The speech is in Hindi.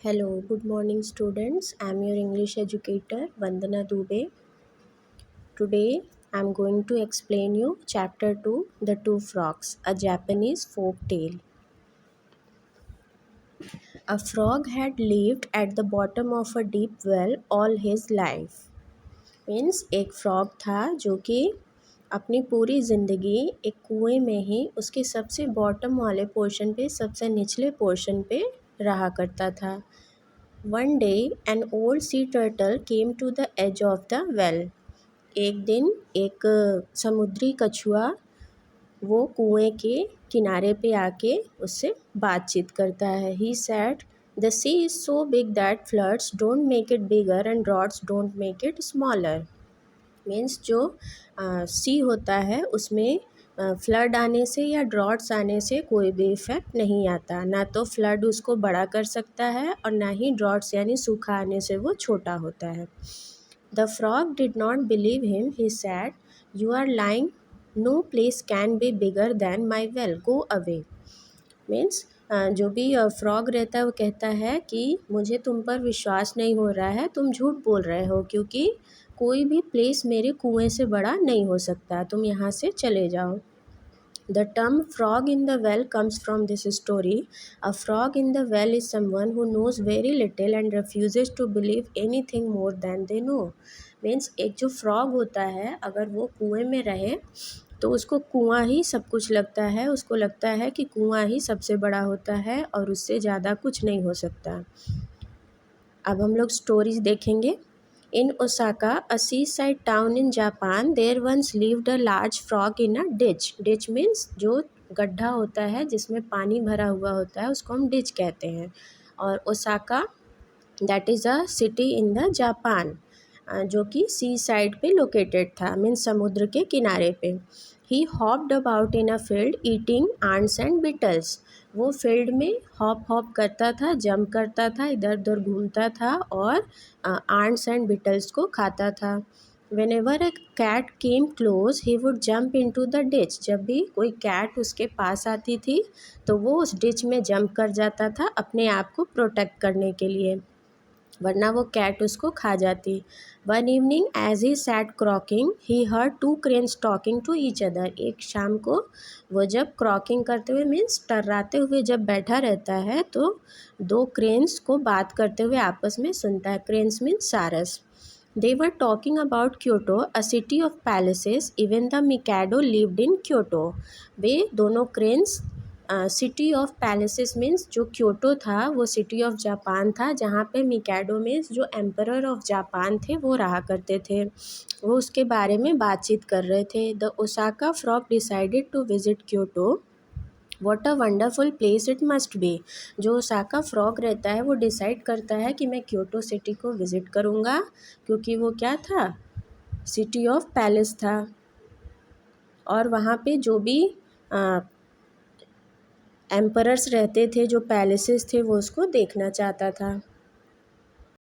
Hello, good morning students. I am your English educator Vandana Dubey. Today I am going to explain you chapter 2, The Two Frogs, a Japanese folk tale. A frog had lived at the bottom of a deep well all his life. Means एक फ्रॉग था जो कि अपनी पूरी ज़िंदगी एक कुएं में ही उसके सबसे बॉटम वाले पोर्शन पे, सबसे निचले पोर्शन पे रहा करता था. One day an old sea turtle came to the edge of the well. एक दिन एक समुद्री कछुआ वो कुएं के किनारे पे आके उससे बातचीत करता है. He said, "The sea is so big that floods don't make it bigger and droughts don't make it smaller." Means जो सी होता है उसमें फ्लड आने से या ड्रॉट्स आने से कोई भी इफ़ेक्ट नहीं आता. ना तो फ्लड उसको बड़ा कर सकता है और ना ही ड्रॉट्स यानी सूखा आने से वो छोटा होता है. The frog did not believe him. He said, "you are lying. No place can be bigger than my well. Go away." Means जो भी फ्रॉग रहता है वो कहता है कि मुझे तुम पर विश्वास नहीं हो रहा है, तुम झूठ बोल रहे हो, क्योंकि कोई भी प्लेस मेरे कुएं से बड़ा नहीं हो सकता, तुम यहाँ से चले जाओ. The term frog in the well comes from this story. A frog in the well is someone who knows very little and refuses to believe anything more than they know. Means एक जो फ्रॉग होता है अगर वो कुएं में रहे तो उसको कुआं ही सब कुछ लगता है. उसको लगता है कि कुआं ही सबसे बड़ा होता है और उससे ज़्यादा कुछ नहीं हो सकता. अब हम लोग स्टोरीज देखेंगे. In Osaka, a sea side town in Japan, there once lived a large frog in a ditch. Ditch means जो गड्ढा होता है जिसमें पानी भरा हुआ होता है उसको हम डिच कहते हैं. और Osaka that is a city in the Japan, जो कि सी साइड पे लोकेटेड था, मीन्स समुद्र के किनारे पे. He hopped about in a field eating ants and beetles. वो फील्ड में हॉप हॉप करता था, जंप करता था, इधर उधर घूमता था और आंट्स एंड बीटल्स को खाता था. Whenever a cat came close he would jump into the ditch. जब भी कोई कैट उसके पास आती थी तो वो उस डिच में जंप कर जाता था अपने आप को प्रोटेक्ट करने के लिए, वरना वो कैट उसको खा जाती. One evening as he sat croaking he heard two cranes talking to each other. एक शाम को वो जब क्रॉकिंग करते हुए मीन्स टर्राते हुए जब बैठा रहता है तो दो क्रेन्स को बात करते हुए आपस में सुनता है. क्रेन्स मीन्स सारस. They were talking about Kyoto, a city of palaces. Even the mikado lived in Kyoto. वे दोनों cranes city of palaces means जो क्योटो था वो सिटी ऑफ जापान था जहाँ पे मिकाडो मीन्स जो एम्परर ऑफ जापान थे वो रहा करते थे. वो उसके बारे में बातचीत कर रहे थे. The Osaka frog decided to visit Kyoto. What a wonderful place it must be. जो ओसाका फ्रॉग रहता है वो डिसाइड करता है कि मैं क्योटो सिटी को विज़िट करूँगा, क्योंकि वो क्या था, सिटी ऑफ पैलेस था और वहाँ पे जो भी एम्परर्स रहते थे, जो पैलेसेस थे, वो उसको देखना चाहता था.